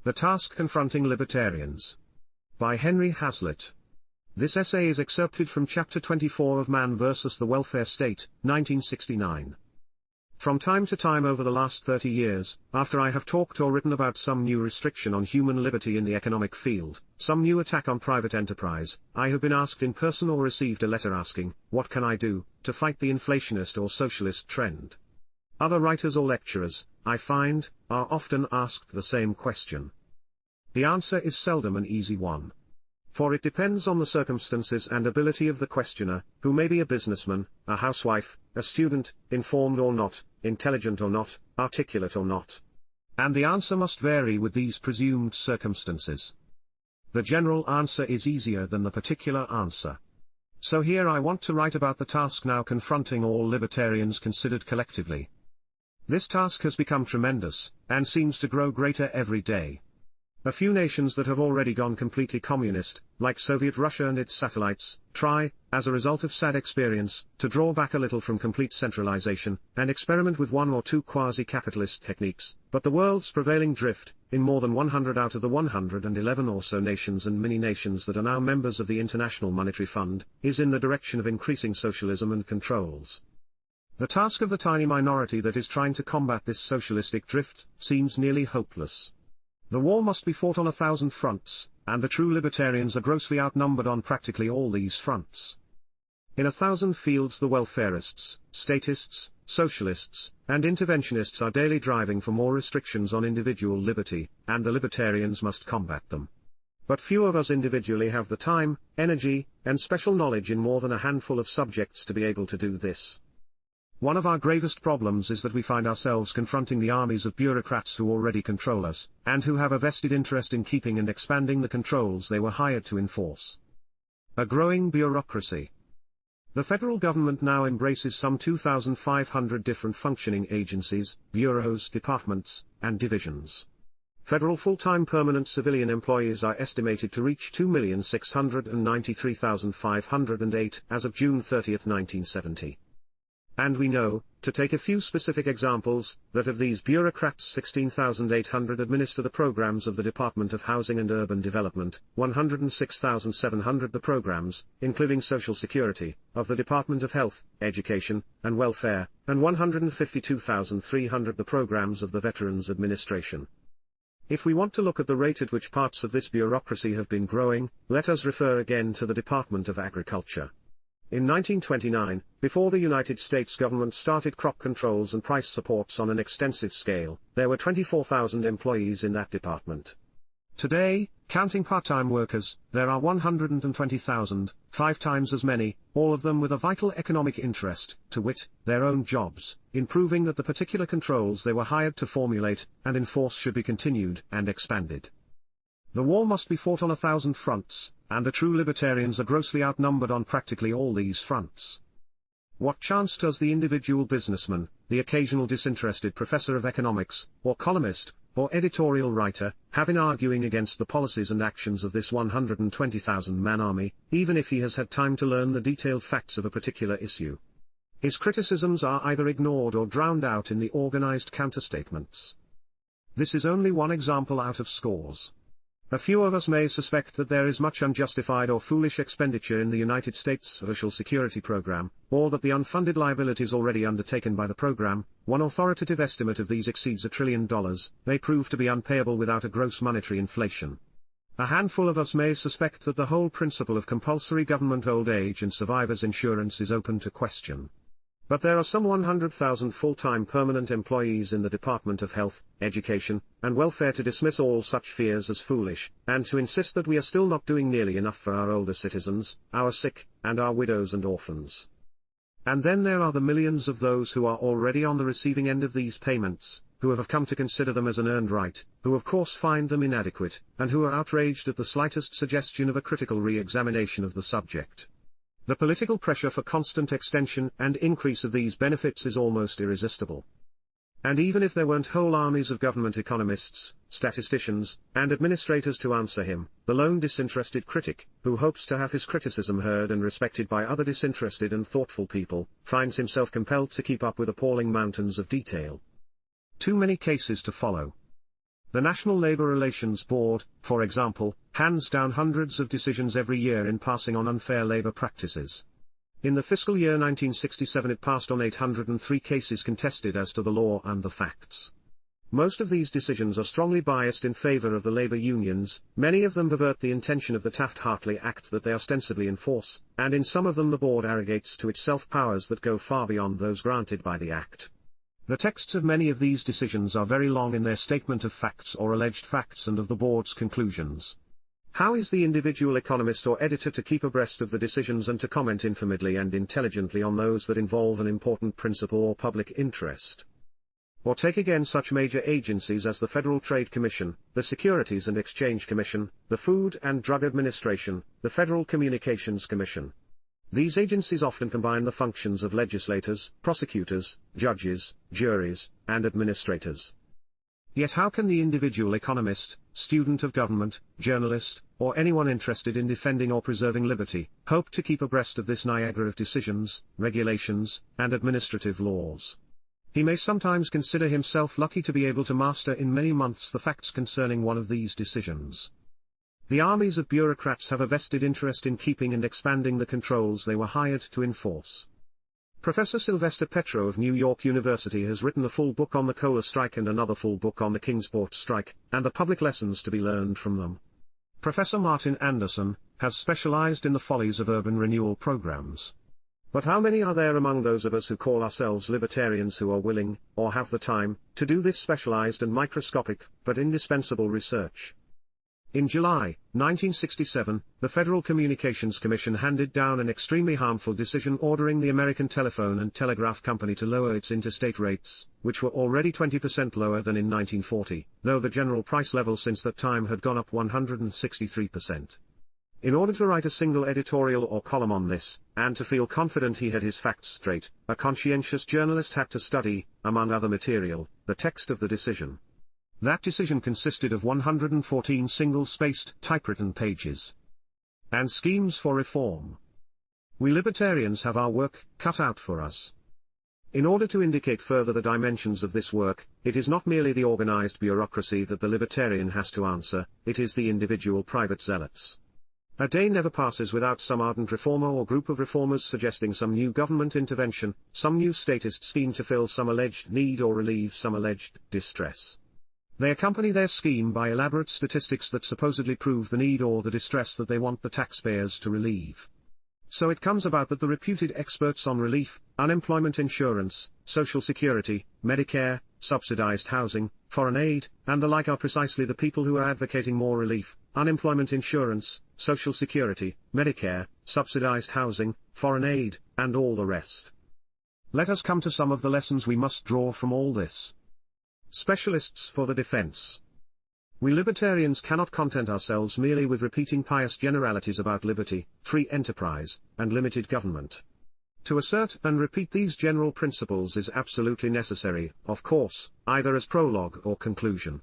The Task Confronting Libertarians. By Henry Hazlitt. This essay is excerpted from Chapter 24 of Man vs. the Welfare State, 1969. From time to time over the last 30 years, after I have talked or written about some new restriction on human liberty in the economic field, some new attack on private enterprise, I have been asked in person or received a letter asking, what can I do, to fight the inflationist or socialist trend? Other writers or lecturers, I find, are often asked the same question. The answer is seldom an easy one. For it depends on the circumstances and ability of the questioner, who may be a businessman, a housewife, a student, informed or not, intelligent or not, articulate or not. And the answer must vary with these presumed circumstances. The general answer is easier than the particular answer. So here I want to write about the task now confronting all libertarians considered collectively. This task has become tremendous, and seems to grow greater every day. A few nations that have already gone completely communist, like Soviet Russia and its satellites, try, as a result of sad experience, to draw back a little from complete centralization, and experiment with one or two quasi-capitalist techniques, but the world's prevailing drift, in more than 100 out of the 111 or so nations and mini-nations that are now members of the International Monetary Fund, is in the direction of increasing socialism and controls. The task of the tiny minority that is trying to combat this socialistic drift, seems nearly hopeless. The war must be fought on 1,000 fronts, and the true libertarians are grossly outnumbered on practically all these fronts. In 1,000 fields the welfarists, statists, socialists, and interventionists are daily driving for more restrictions on individual liberty, and the libertarians must combat them. But few of us individually have the time, energy, and special knowledge in more than a handful of subjects to be able to do this. One of our gravest problems is that we find ourselves confronting the armies of bureaucrats who already control us, and who have a vested interest in keeping and expanding the controls they were hired to enforce. A growing bureaucracy. The federal government now embraces some 2,500 different functioning agencies, bureaus, departments, and divisions. Federal full-time permanent civilian employees are estimated to reach 2,693,508 as of June 30, 1970. And we know, to take a few specific examples, that of these bureaucrats 16,800 administer the programs of the Department of Housing and Urban Development, 106,700 the programs, including Social Security, of the Department of Health, Education, and Welfare, and 152,300 the programs of the Veterans Administration. If we want to look at the rate at which parts of this bureaucracy have been growing, let us refer again to the Department of Agriculture. In 1929, before the United States government started crop controls and price supports on an extensive scale, there were 24,000 employees in that department. Today, counting part-time workers, there are 120,000, 5 times as many, all of them with a vital economic interest, to wit, their own jobs, in proving that the particular controls they were hired to formulate and enforce should be continued and expanded. The war must be fought on 1,000 fronts, and the true libertarians are grossly outnumbered on practically all these fronts. What chance does the individual businessman, the occasional disinterested professor of economics, or columnist, or editorial writer, have in arguing against the policies and actions of this 120,000-man army, even if he has had time to learn the detailed facts of a particular issue? His criticisms are either ignored or drowned out in the organized counterstatements. This is only one example out of scores. A few of us may suspect that there is much unjustified or foolish expenditure in the United States Social Security program, or that the unfunded liabilities already undertaken by the program, one authoritative estimate of these exceeds $1 trillion, may prove to be unpayable without a gross monetary inflation. A handful of us may suspect that the whole principle of compulsory government old age and survivors insurance is open to question. But there are some 100,000 full-time permanent employees in the Department of Health, Education, and Welfare to dismiss all such fears as foolish, and to insist that we are still not doing nearly enough for our older citizens, our sick, and our widows and orphans. And then there are the millions of those who are already on the receiving end of these payments, who have come to consider them as an earned right, who of course find them inadequate, and who are outraged at the slightest suggestion of a critical re-examination of the subject. The political pressure for constant extension and increase of these benefits is almost irresistible. And even if there weren't whole armies of government economists, statisticians, and administrators to answer him, the lone disinterested critic, who hopes to have his criticism heard and respected by other disinterested and thoughtful people, finds himself compelled to keep up with appalling mountains of detail. Too many cases to follow. The National Labor Relations Board, for example, hands down hundreds of decisions every year in passing on unfair labor practices. In the fiscal year 1967 it passed on 803 cases contested as to the law and the facts. Most of these decisions are strongly biased in favor of the labor unions, many of them pervert the intention of the Taft-Hartley Act that they ostensibly enforce, and in some of them the board arrogates to itself powers that go far beyond those granted by the Act. The texts of many of these decisions are very long in their statement of facts or alleged facts and of the board's conclusions. How is the individual economist or editor to keep abreast of the decisions and to comment informedly and intelligently on those that involve an important principle or public interest? Or take again such major agencies as the Federal Trade Commission, the Securities and Exchange Commission, the Food and Drug Administration, the Federal Communications Commission. These agencies often combine the functions of legislators, prosecutors, judges, juries, and administrators. Yet how can the individual economist, student of government, journalist, or anyone interested in defending or preserving liberty, hope to keep abreast of this Niagara of decisions, regulations, and administrative laws? He may sometimes consider himself lucky to be able to master in many months the facts concerning one of these decisions. The armies of bureaucrats have a vested interest in keeping and expanding the controls they were hired to enforce. Professor Sylvester Petro of New York University has written a full book on the cola strike and another full book on the Kingsport strike, and the public lessons to be learned from them. Professor Martin Anderson has specialized in the follies of urban renewal programs. But how many are there among those of us who call ourselves libertarians who are willing, or have the time, to do this specialized and microscopic, but indispensable research? In July 1967, the Federal Communications Commission handed down an extremely harmful decision ordering the American Telephone and Telegraph Company to lower its interstate rates, which were already 20% lower than in 1940, though the general price level since that time had gone up 163%. In order to write a single editorial or column on this, and to feel confident he had his facts straight, a conscientious journalist had to study, among other material, the text of the decision. That decision consisted of 114 single-spaced, typewritten pages. And schemes for reform. We libertarians have our work cut out for us. In order to indicate further the dimensions of this work, it is not merely the organized bureaucracy that the libertarian has to answer, it is the individual private zealots. A day never passes without some ardent reformer or group of reformers suggesting some new government intervention, some new statist scheme to fill some alleged need or relieve some alleged distress. They accompany their scheme by elaborate statistics that supposedly prove the need or the distress that they want the taxpayers to relieve. So it comes about that the reputed experts on relief, unemployment insurance, Social Security, Medicare, subsidized housing, foreign aid, and the like are precisely the people who are advocating more relief, unemployment insurance, Social Security, Medicare, subsidized housing, foreign aid, and all the rest. Let us come to some of the lessons we must draw from all this. Specialists for the defense. We libertarians cannot content ourselves merely with repeating pious generalities about liberty, free enterprise, and limited government. To assert and repeat these general principles is absolutely necessary, of course, either as prologue or conclusion.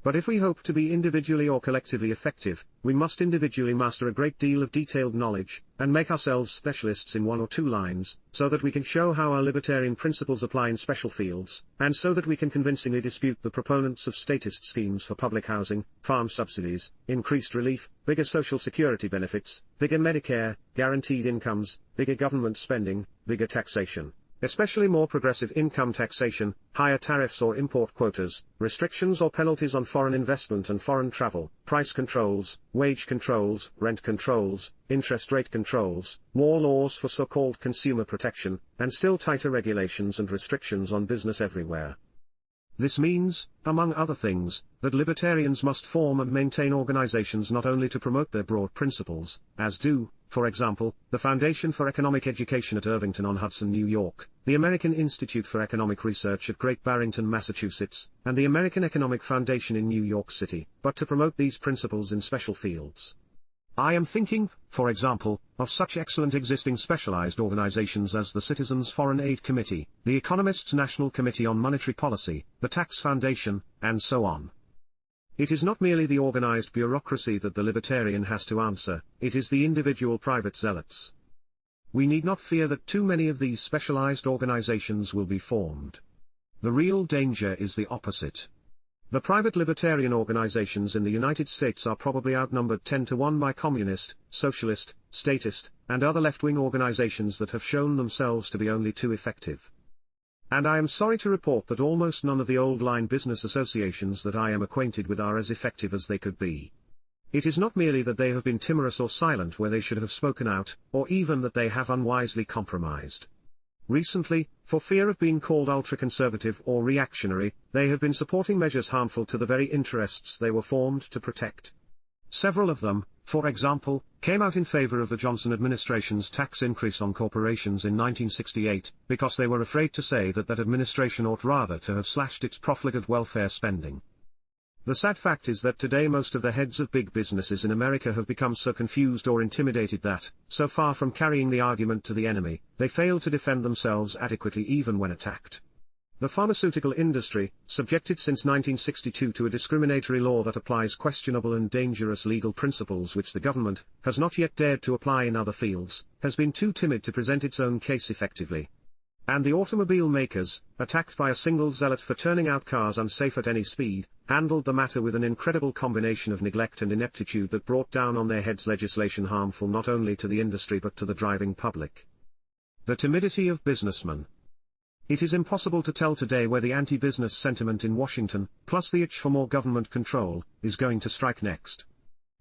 But if we hope to be individually or collectively effective, we must individually master a great deal of detailed knowledge, and make ourselves specialists in one or two lines, so that we can show how our libertarian principles apply in special fields, and so that we can convincingly dispute the proponents of statist schemes for public housing, farm subsidies, increased relief, bigger Social Security benefits, bigger Medicare, guaranteed incomes, bigger government spending, bigger taxation. Especially more progressive income taxation, higher tariffs or import quotas, restrictions or penalties on foreign investment and foreign travel, price controls, wage controls, rent controls, interest rate controls, more laws for so-called consumer protection, and still tighter regulations and restrictions on business everywhere. This means, among other things, that libertarians must form and maintain organizations not only to promote their broad principles, as do, for example, the Foundation for Economic Education at Irvington-on-Hudson, New York, the American Institute for Economic Research at Great Barrington, Massachusetts, and the American Economic Foundation in New York City, but to promote these principles in special fields. I am thinking, for example, of such excellent existing specialized organizations as the Citizens Foreign Aid Committee, the Economists' National Committee on Monetary Policy, the Tax Foundation, and so on. It is not merely the organized bureaucracy that the libertarian has to answer, it is the individual private zealots. We need not fear that too many of these specialized organizations will be formed. The real danger is the opposite. The private libertarian organizations in the United States are probably outnumbered 10 to 1 by communist, socialist, statist, and other left-wing organizations that have shown themselves to be only too effective. And I am sorry to report that almost none of the old-line business associations that I am acquainted with are as effective as they could be. It is not merely that they have been timorous or silent where they should have spoken out, or even that they have unwisely compromised. Recently, for fear of being called ultra-conservative or reactionary, they have been supporting measures harmful to the very interests they were formed to protect. Several of them, for example, came out in favor of the Johnson administration's tax increase on corporations in 1968, because they were afraid to say that that administration ought rather to have slashed its profligate welfare spending. The sad fact is that today most of the heads of big businesses in America have become so confused or intimidated that, so far from carrying the argument to the enemy, they fail to defend themselves adequately even when attacked. The pharmaceutical industry, subjected since 1962 to a discriminatory law that applies questionable and dangerous legal principles which the government has not yet dared to apply in other fields, has been too timid to present its own case effectively. And the automobile makers, attacked by a single zealot for turning out cars unsafe at any speed, handled the matter with an incredible combination of neglect and ineptitude that brought down on their heads legislation harmful not only to the industry but to the driving public. The timidity of businessmen. It is impossible to tell today where the anti-business sentiment in Washington, plus the itch for more government control, is going to strike next.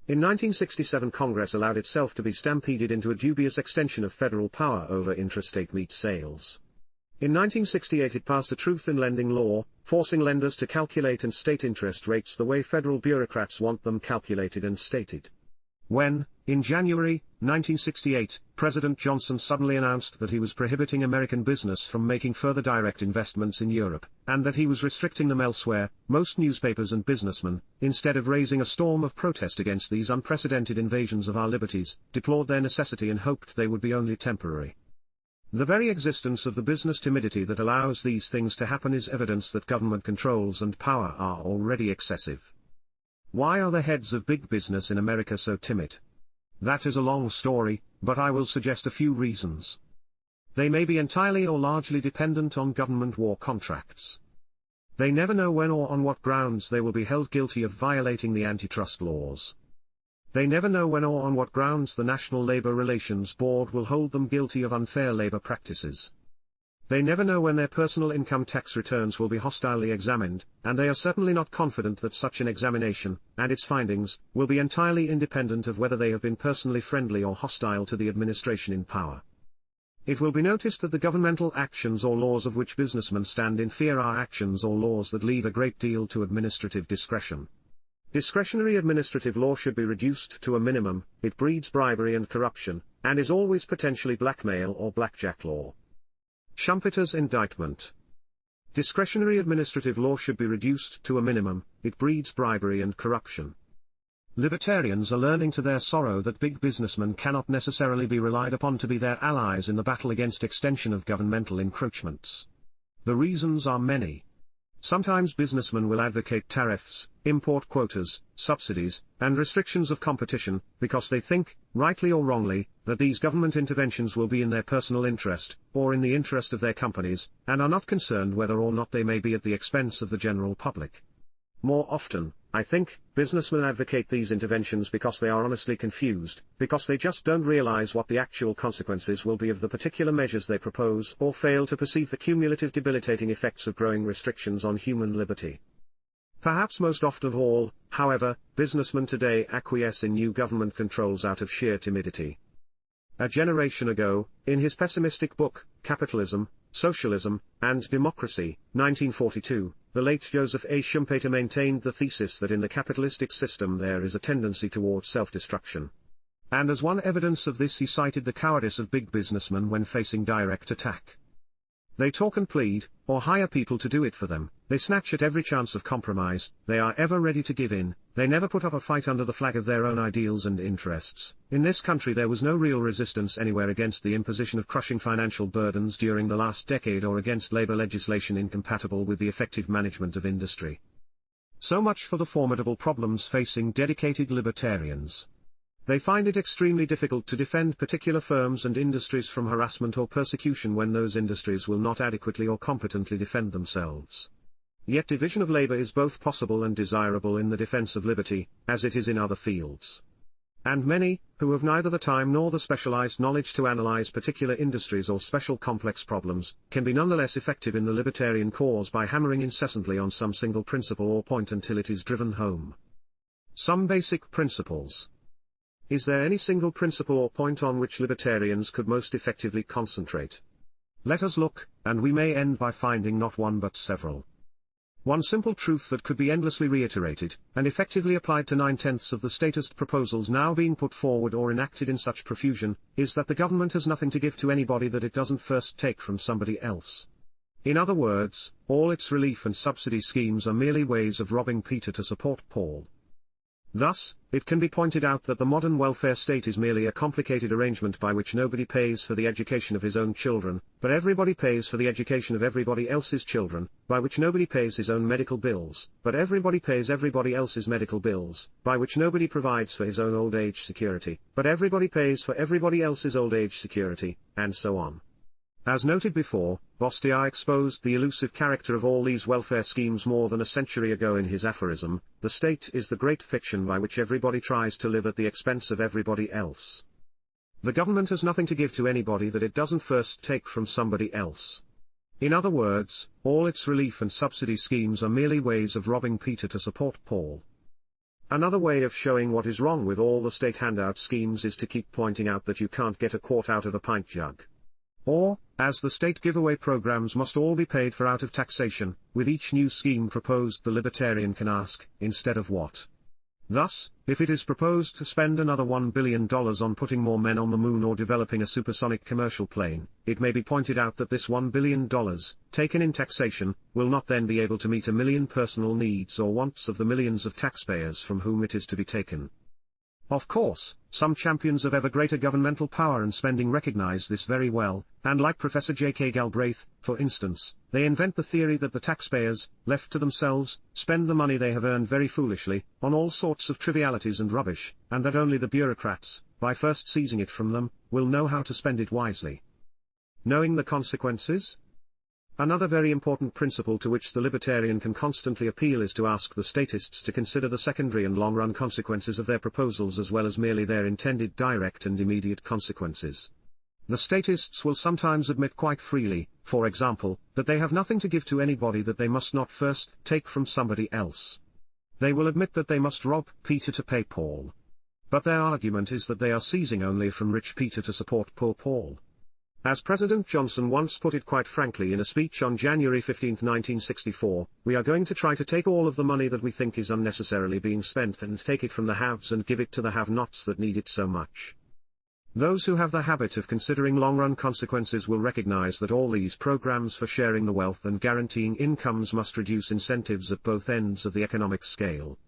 In 1967 Congress allowed itself to be stampeded into a dubious extension of federal power over intrastate meat sales. In 1968 it passed a truth in lending law, forcing lenders to calculate and state interest rates the way federal bureaucrats want them calculated and stated. When, in January 1968, President Johnson suddenly announced that he was prohibiting American business from making further direct investments in Europe, and that he was restricting them elsewhere, most newspapers and businessmen, instead of raising a storm of protest against these unprecedented invasions of our liberties, deplored their necessity and hoped they would be only temporary. The very existence of the business timidity that allows these things to happen is evidence that government controls and power are already excessive. Why are the heads of big business in America so timid? That is a long story, but I will suggest a few reasons. They may be entirely or largely dependent on government war contracts. They never know when or on what grounds they will be held guilty of violating the antitrust laws. They never know when or on what grounds the National Labor Relations Board will hold them guilty of unfair labor practices. They never know when their personal income tax returns will be hostilely examined, and they are certainly not confident that such an examination, and its findings, will be entirely independent of whether they have been personally friendly or hostile to the administration in power. It will be noticed that the governmental actions or laws of which businessmen stand in fear are actions or laws that leave a great deal to administrative discretion. Discretionary administrative law should be reduced to a minimum, it breeds bribery and corruption, and is always potentially blackmail or blackjack law. Schumpeter's indictment. Discretionary administrative law should be reduced to a minimum, it breeds bribery and corruption. Libertarians are learning to their sorrow that big businessmen cannot necessarily be relied upon to be their allies in the battle against extension of governmental encroachments. The reasons are many. Sometimes businessmen will advocate tariffs, import quotas, subsidies, and restrictions of competition, because they think, rightly or wrongly, that these government interventions will be in their personal interest, or in the interest of their companies, and are not concerned whether or not they may be at the expense of the general public. More often, I think, businessmen advocate these interventions because they are honestly confused, because they just don't realize what the actual consequences will be of the particular measures they propose, or fail to perceive the cumulative debilitating effects of growing restrictions on human liberty. Perhaps most often of all, however, businessmen today acquiesce in new government controls out of sheer timidity. A generation ago, in his pessimistic book, Capitalism, Socialism, and Democracy, 1942, the late Joseph A. Schumpeter maintained the thesis that in the capitalistic system there is a tendency toward self-destruction. And as one evidence of this he cited the cowardice of big businessmen when facing direct attack. They talk and plead, or hire people to do it for them, they snatch at every chance of compromise, they are ever ready to give in, they never put up a fight under the flag of their own ideals and interests. In this country there was no real resistance anywhere against the imposition of crushing financial burdens during the last decade or against labor legislation incompatible with the effective management of industry. So much for the formidable problems facing dedicated libertarians. They find it extremely difficult to defend particular firms and industries from harassment or persecution when those industries will not adequately or competently defend themselves. Yet division of labor is both possible and desirable in the defense of liberty, as it is in other fields. And many, who have neither the time nor the specialized knowledge to analyze particular industries or special complex problems, can be nonetheless effective in the libertarian cause by hammering incessantly on some single principle or point until it is driven home. Some basic principles. Is there any single principle or point on which libertarians could most effectively concentrate? Let us look, and we may end by finding not one but several. One simple truth that could be endlessly reiterated, and effectively applied to 9/10 of the statist proposals now being put forward or enacted in such profusion, is that the government has nothing to give to anybody that it doesn't first take from somebody else. In other words, all its relief and subsidy schemes are merely ways of robbing Peter to support Paul. Thus, it can be pointed out that the modern welfare state is merely a complicated arrangement by which nobody pays for the education of his own children, but everybody pays for the education of everybody else's children, by which nobody pays his own medical bills, but everybody pays everybody else's medical bills, by which nobody provides for his own old age security, but everybody pays for everybody else's old age security, and so on. As noted before, Bastiat exposed the elusive character of all these welfare schemes more than a century ago in his aphorism, "The state is the great fiction by which everybody tries to live at the expense of everybody else." The government has nothing to give to anybody that it doesn't first take from somebody else. In other words, all its relief and subsidy schemes are merely ways of robbing Peter to support Paul. Another way of showing what is wrong with all the state handout schemes is to keep pointing out that you can't get a quart out of a pint jug. Or, as the state giveaway programs must all be paid for out of taxation, with each new scheme proposed the libertarian can ask, instead of what? Thus, if it is proposed to spend another $1 billion on putting more men on the moon or developing a supersonic commercial plane, it may be pointed out that this $1 billion, taken in taxation, will not then be able to meet a million personal needs or wants of the millions of taxpayers from whom it is to be taken. Of course, some champions of ever greater governmental power and spending recognize this very well, and like Professor J.K. Galbraith, for instance, they invent the theory that the taxpayers, left to themselves, spend the money they have earned very foolishly, on all sorts of trivialities and rubbish, and that only the bureaucrats, by first seizing it from them, will know how to spend it wisely. Knowing the consequences? Another very important principle to which the libertarian can constantly appeal is to ask the statists to consider the secondary and long-run consequences of their proposals as well as merely their intended direct and immediate consequences. The statists will sometimes admit quite freely, for example, that they have nothing to give to anybody that they must not first take from somebody else. They will admit that they must rob Peter to pay Paul. But their argument is that they are seizing only from rich Peter to support poor Paul. As President Johnson once put it quite frankly in a speech on January 15, 1964, "We are going to try to take all of the money that we think is unnecessarily being spent and take it from the haves and give it to the have-nots that need it so much." Those who have the habit of considering long-run consequences will recognize that all these programs for sharing the wealth and guaranteeing incomes must reduce incentives at both ends of the economic scale.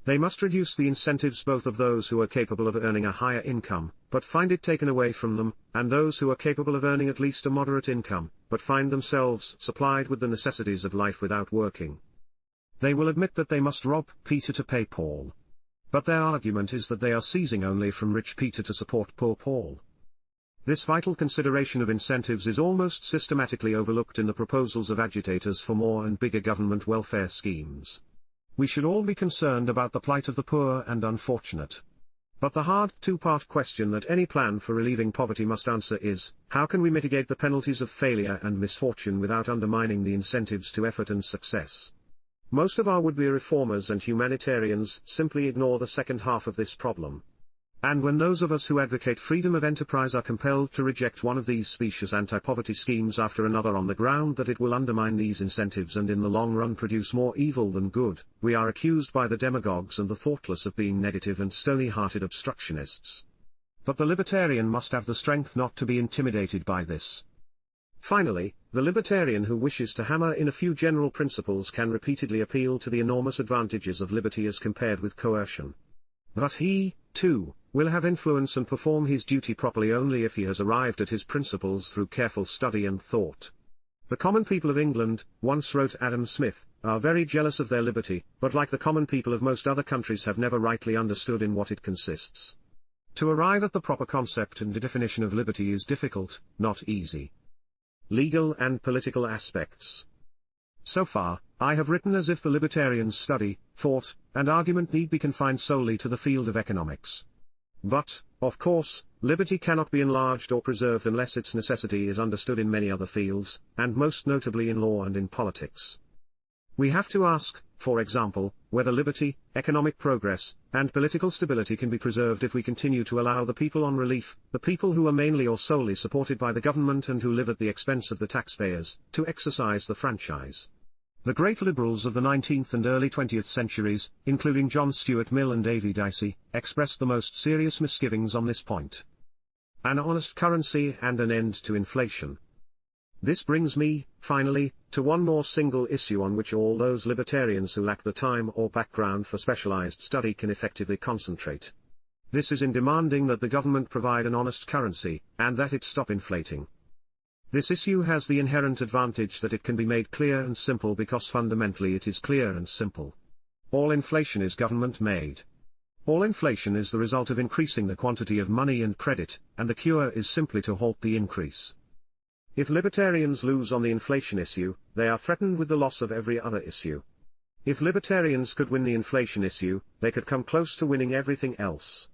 They must reduce the incentives both of those who are capable of earning a higher income, but find it taken away from them, and those who are capable of earning at least a moderate income, but find themselves supplied with the necessities of life without working. They will admit that they must rob Peter to pay Paul. But their argument is that they are seizing only from rich Peter to support poor Paul. This vital consideration of incentives is almost systematically overlooked in the proposals of agitators for more and bigger government welfare schemes. We should all be concerned about the plight of the poor and unfortunate. But the hard two-part question that any plan for relieving poverty must answer is, how can we mitigate the penalties of failure and misfortune without undermining the incentives to effort and success? Most of our would-be reformers and humanitarians simply ignore the second half of this problem. And when those of us who advocate freedom of enterprise are compelled to reject one of these specious anti-poverty schemes after another on the ground that it will undermine these incentives and in the long run produce more evil than good, we are accused by the demagogues and the thoughtless of being negative and stony-hearted obstructionists. But the libertarian must have the strength not to be intimidated by this. Finally, the libertarian who wishes to hammer in a few general principles can repeatedly appeal to the enormous advantages of liberty as compared with coercion. But he, too, will have influence and perform his duty properly only if he has arrived at his principles through careful study and thought. "The common people of England," once wrote Adam Smith, "are very jealous of their liberty, but like the common people of most other countries have never rightly understood in what it consists." To arrive at the proper concept and definition of liberty is difficult, not easy. Legal and political aspects. So far, I have written as if the libertarians' study, thought, and argument need be confined solely to the field of economics. But, of course, liberty cannot be enlarged or preserved unless its necessity is understood in many other fields, and most notably in law and in politics. We have to ask, for example, whether liberty, economic progress, and political stability can be preserved if we continue to allow the people on relief, the people who are mainly or solely supported by the government and who live at the expense of the taxpayers, to exercise the franchise. The great liberals of the 19th and early 20th centuries, including John Stuart Mill and A.V. Dicey, expressed the most serious misgivings on this point. An honest currency and an end to inflation. This brings me, finally, to one more single issue on which all those libertarians who lack the time or background for specialized study can effectively concentrate. This is in demanding that the government provide an honest currency, and that it stop inflating. This issue has the inherent advantage that it can be made clear and simple because fundamentally it is clear and simple. All inflation is government-made. All inflation is the result of increasing the quantity of money and credit, and the cure is simply to halt the increase. If libertarians lose on the inflation issue, they are threatened with the loss of every other issue. If libertarians could win the inflation issue, they could come close to winning everything else.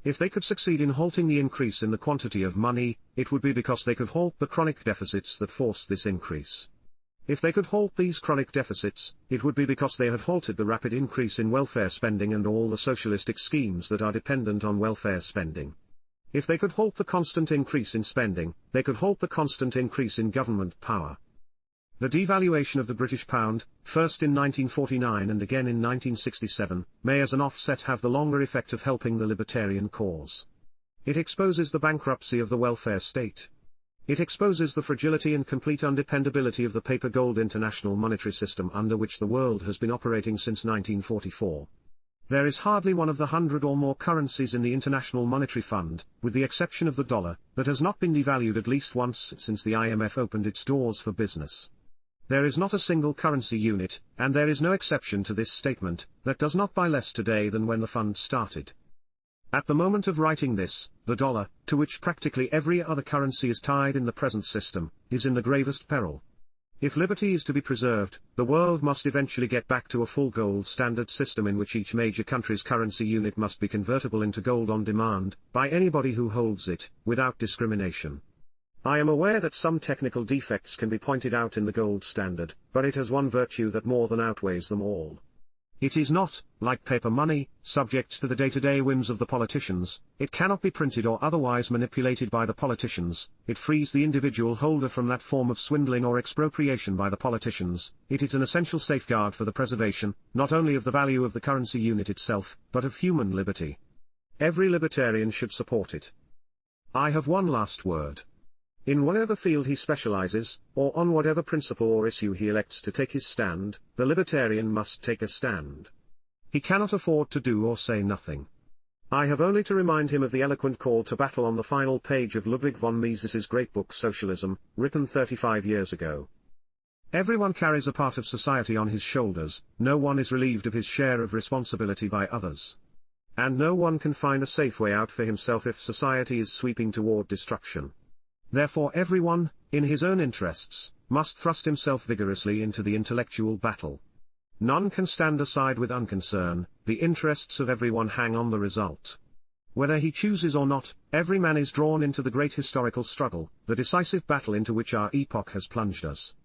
If they could succeed in halting the increase in the quantity of money, it would be because they could halt the chronic deficits that force this increase. If they could halt these chronic deficits, it would be because they had halted the rapid increase in welfare spending and all the socialistic schemes that are dependent on welfare spending. If they could halt the constant increase in spending, they could halt the constant increase in government power. The devaluation of the British pound, first in 1949 and again in 1967, may as an offset have the longer effect of helping the libertarian cause. It exposes the bankruptcy of the welfare state. It exposes the fragility and complete undependability of the paper gold international monetary system under which the world has been operating since 1944. There is hardly one of the 100 or more currencies in the International Monetary Fund, with the exception of the dollar, that has not been devalued at least once since the IMF opened its doors for business. There is not a single currency unit, and there is no exception to this statement, that does not buy less today than when the fund started. At the moment of writing this, the dollar, to which practically every other currency is tied in the present system, is in the gravest peril. If liberty is to be preserved, the world must eventually get back to a full gold standard system in which each major country's currency unit must be convertible into gold on demand, by anybody who holds it, without discrimination. I am aware that some technical defects can be pointed out in the gold standard, but it has one virtue that more than outweighs them all. It is not, like paper money, subject to the day-to-day whims of the politicians. It cannot be printed or otherwise manipulated by the politicians. It frees the individual holder from that form of swindling or expropriation by the politicians. It is an essential safeguard for the preservation, not only of the value of the currency unit itself, but of human liberty. Every libertarian should support it. I have one last word. In whatever field he specializes, or on whatever principle or issue he elects to take his stand, the libertarian must take a stand. He cannot afford to do or say nothing. I have only to remind him of the eloquent call to battle on the final page of Ludwig von Mises's great book Socialism, written 35 years ago. Everyone carries a part of society on his shoulders, no one is relieved of his share of responsibility by others. And no one can find a safe way out for himself if society is sweeping toward destruction. Therefore everyone, in his own interests, must thrust himself vigorously into the intellectual battle. None can stand aside with unconcern, the interests of everyone hang on the result. Whether he chooses or not, every man is drawn into the great historical struggle, the decisive battle into which our epoch has plunged us.